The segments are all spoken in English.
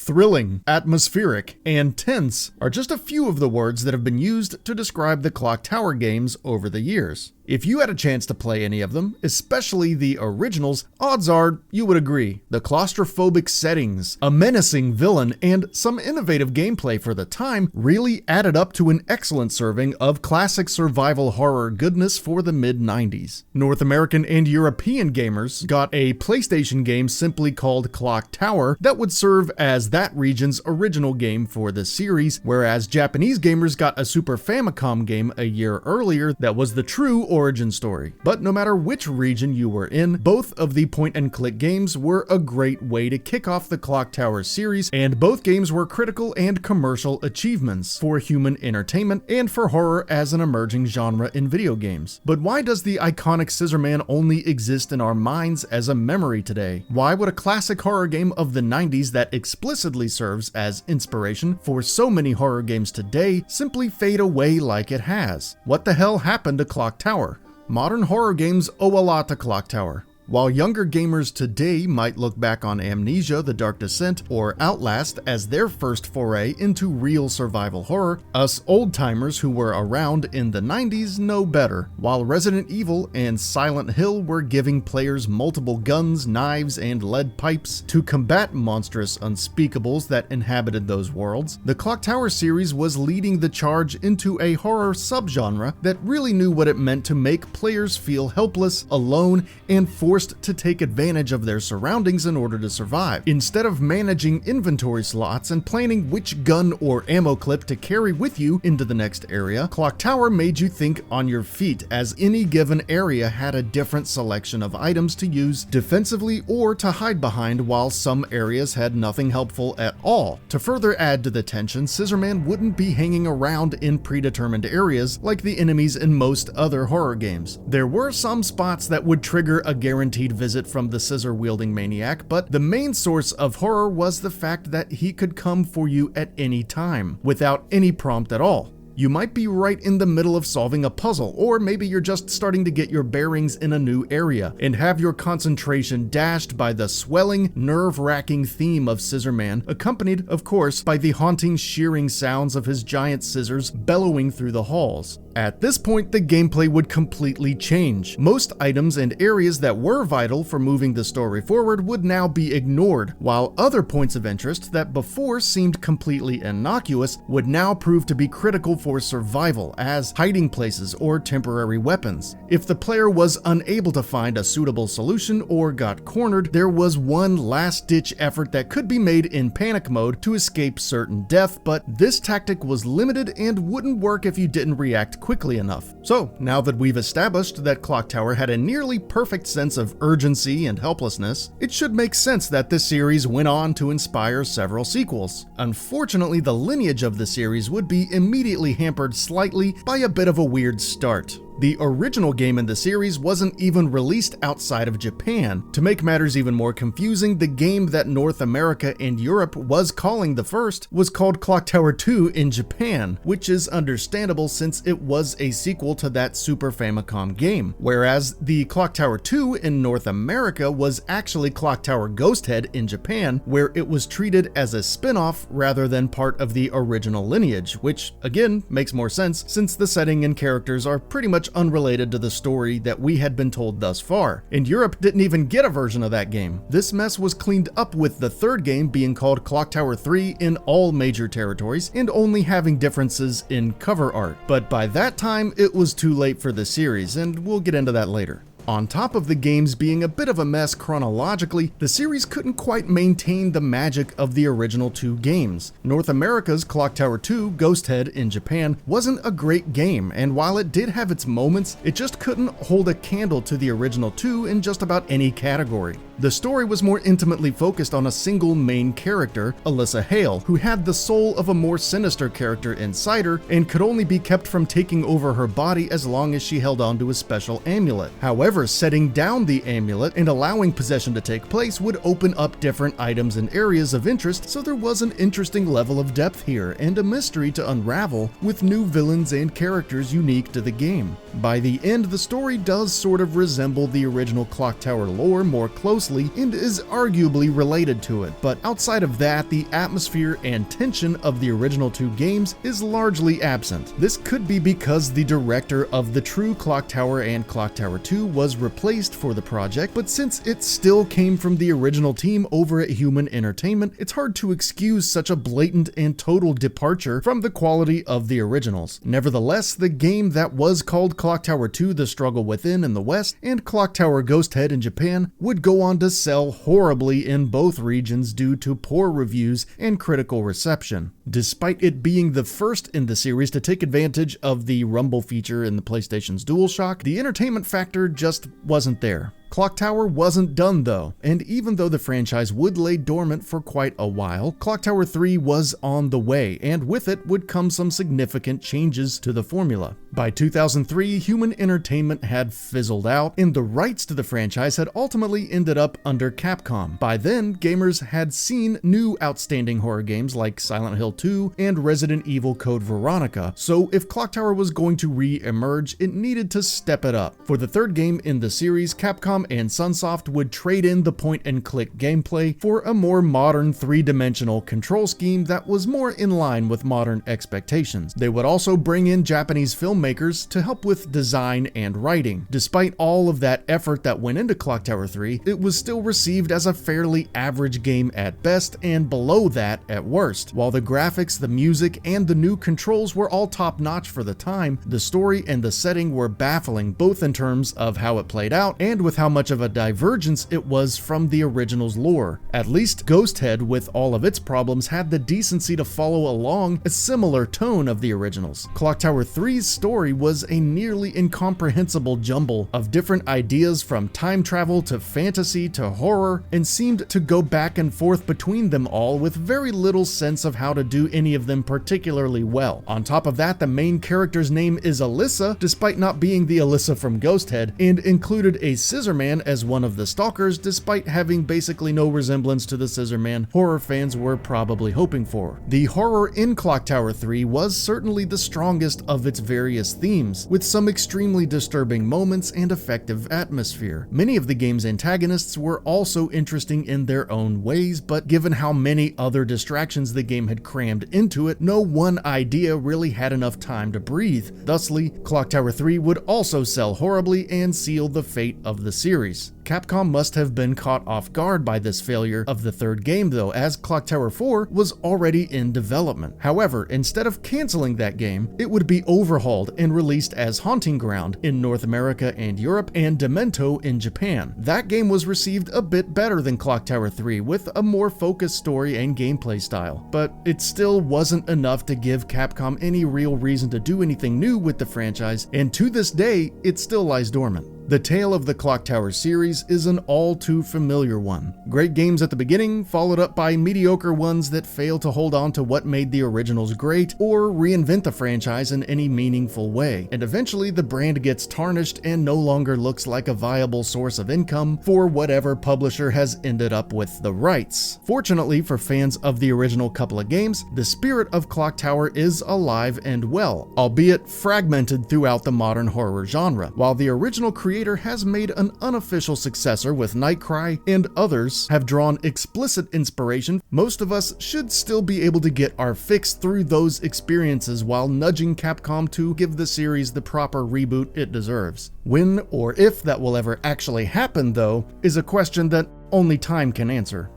Thrilling, atmospheric, and tense are just a few of the words that have been used to describe the Clock Tower games over the years. If you had a chance to play any of them, especially the originals, odds are you would agree. The claustrophobic settings, a menacing villain, and some innovative gameplay for the time really added up to an excellent serving of classic survival horror goodness for the mid-90s. North American and European gamers got a PlayStation game simply called Clock Tower that would serve as that region's original game for the series, whereas Japanese gamers got a Super Famicom game a year earlier that was the true origin story. But no matter which region you were in, both of the point-and-click games were a great way to kick off the Clock Tower series, and both games were critical and commercial achievements for human entertainment and for horror as an emerging genre in video games. But why does the iconic scissorman only exist in our minds as a memory today? Why would a classic horror game of the 90s that explicitly serves as inspiration for so many horror games today simply fade away like it has? What the hell happened to Clock Tower? Modern horror games owe a lot to Clock Tower. While younger gamers today might look back on Amnesia: The Dark Descent or Outlast as their first foray into real survival horror, us old-timers who were around in the 90s know better. While Resident Evil and Silent Hill were giving players multiple guns, knives, and lead pipes to combat monstrous unspeakables that inhabited those worlds, the Clock Tower series was leading the charge into a horror subgenre that really knew what it meant to make players feel helpless, alone, and forced to take advantage of their surroundings in order to survive. Instead of managing inventory slots and planning which gun or ammo clip to carry with you into the next area, Clock Tower made you think on your feet, as any given area had a different selection of items to use defensively or to hide behind, while some areas had nothing helpful at all. To further add to the tension, Scissorman wouldn't be hanging around in predetermined areas like the enemies in most other horror games. There were some spots that would trigger a guaranteed visit from the scissor-wielding maniac, but the main source of horror was the fact that he could come for you at any time, without any prompt at all. You might be right in the middle of solving a puzzle, or maybe you're just starting to get your bearings in a new area and have your concentration dashed by the swelling, nerve-wracking theme of Scissorman, accompanied, of course, by the haunting shearing sounds of his giant scissors bellowing through the halls. At this point, the gameplay would completely change. Most items and areas that were vital for moving the story forward would now be ignored, while other points of interest that before seemed completely innocuous would now prove to be critical for survival as hiding places or temporary weapons. If the player was unable to find a suitable solution or got cornered, there was one last-ditch effort that could be made in panic mode to escape certain death, but this tactic was limited and wouldn't work if you didn't react quickly enough. So, now that we've established that Clock Tower had a nearly perfect sense of urgency and helplessness, it should make sense that this series went on to inspire several sequels. Unfortunately, the lineage of the series would be immediately hampered slightly by a bit of a weird start. The original game in the series wasn't even released outside of Japan. To make matters even more confusing, the game that North America and Europe was calling the first was called Clock Tower 2 in Japan, which is understandable since it was a sequel to that Super Famicom game, whereas the Clock Tower 2 in North America was actually Clock Tower Ghost Head in Japan, where it was treated as a spin-off rather than part of the original lineage, which again makes more sense since the setting and characters are pretty much unrelated to the story that we had been told thus far. And Europe didn't even get a version of that game. This mess was cleaned up with the third game being called Clock Tower 3 in all major territories and only having differences in cover art. But by that time, it was too late for the series, and we'll get into that later. On top of the games being a bit of a mess chronologically, the series couldn't quite maintain the magic of the original two games. North America's Clock Tower 2 Ghost Head in Japan wasn't a great game, and while it did have its moments, it just couldn't hold a candle to the original two in just about any category. The story was more intimately focused on a single main character, Alyssa Hale, who had the soul of a more sinister character inside her and could only be kept from taking over her body as long as she held on to a special amulet. However, However, setting down the amulet and allowing possession to take place would open up different items and areas of interest, so there was an interesting level of depth here and a mystery to unravel with new villains and characters unique to the game. By the end, the story does sort of resemble the original Clock Tower lore more closely and is arguably related to it, but outside of that, the atmosphere and tension of the original two games is largely absent. This could be because the director of the true Clock Tower and Clock Tower 2 was replaced for the project, but since it still came from the original team over at Human Entertainment, it's hard to excuse such a blatant and total departure from the quality of the originals. Nevertheless, the game that was called Clock Tower 2: The Struggle Within in the West and Clock Tower Ghost Head in Japan would go on to sell horribly in both regions due to poor reviews and critical reception. Despite it being the first in the series to take advantage of the rumble feature in the PlayStation's DualShock, the entertainment factor just wasn't there. Clock Tower wasn't done though, and even though the franchise would lay dormant for quite a while, Clock Tower 3 was on the way, and with it would come some significant changes to the formula. By 2003, Human Entertainment had fizzled out, and the rights to the franchise had ultimately ended up under Capcom. By then, gamers had seen new outstanding horror games like Silent Hill 2 and Resident Evil Code Veronica, so if Clock Tower was going to re-emerge, it needed to step it up. For the third game in the series, Capcom and Sunsoft would trade in the point-and-click gameplay for a more modern three-dimensional control scheme that was more in line with modern expectations. They would also bring in Japanese filmmakers to help with design and writing. Despite all of that effort that went into Clock Tower 3, it was still received as a fairly average game at best and below that at worst. While the graphics, the music, and the new controls were all top-notch for the time, the story and the setting were baffling both in terms of how it played out and with how much of a divergence it was from the original's lore. At least Ghost Head, with all of its problems, had the decency to follow along a similar tone of the originals. Clock Tower 3's story was a nearly incomprehensible jumble of different ideas from time travel to fantasy to horror, and seemed to go back and forth between them all with very little sense of how to do any of them particularly well. On top of that, the main character's name is Alyssa, despite not being the Alyssa from Ghost Head, and included a scissorman as one of the stalkers, despite having basically no resemblance to the scissorman horror fans were probably hoping for. The horror in Clock Tower 3 was certainly the strongest of its various themes, with some extremely disturbing moments and effective atmosphere. Many of the game's antagonists were also interesting in their own ways, but given how many other distractions the game had crammed into it, no one idea really had enough time to breathe. Thusly, Clock Tower 3 would also sell horribly and seal the fate of the series. Capcom must have been caught off guard by this failure of the third game though, as Clock Tower 4 was already in development. However, instead of canceling that game, it would be overhauled and released as Haunting Ground in North America and Europe and Demento in Japan. That game was received a bit better than Clock Tower 3 with a more focused story and gameplay style, but it still wasn't enough to give Capcom any real reason to do anything new with the franchise, and to this day, it still lies dormant. The tale of the Clock Tower series is an all too familiar one. Great games at the beginning, followed up by mediocre ones that fail to hold on to what made the originals great or reinvent the franchise in any meaningful way. And eventually the brand gets tarnished and no longer looks like a viable source of income for whatever publisher has ended up with the rights. Fortunately for fans of the original couple of games, the spirit of Clock Tower is alive and well, albeit fragmented throughout the modern horror genre. While the original creator has made an unofficial successor with Nightcry, and others have drawn explicit inspiration, most of us should still be able to get our fix through those experiences while nudging Capcom to give the series the proper reboot it deserves. When or if that will ever actually happen, though, is a question that only time can answer.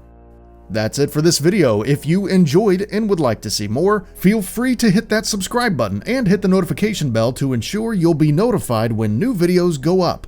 That's it for this video. If you enjoyed and would like to see more, feel free to hit that subscribe button and hit the notification bell to ensure you'll be notified when new videos go up.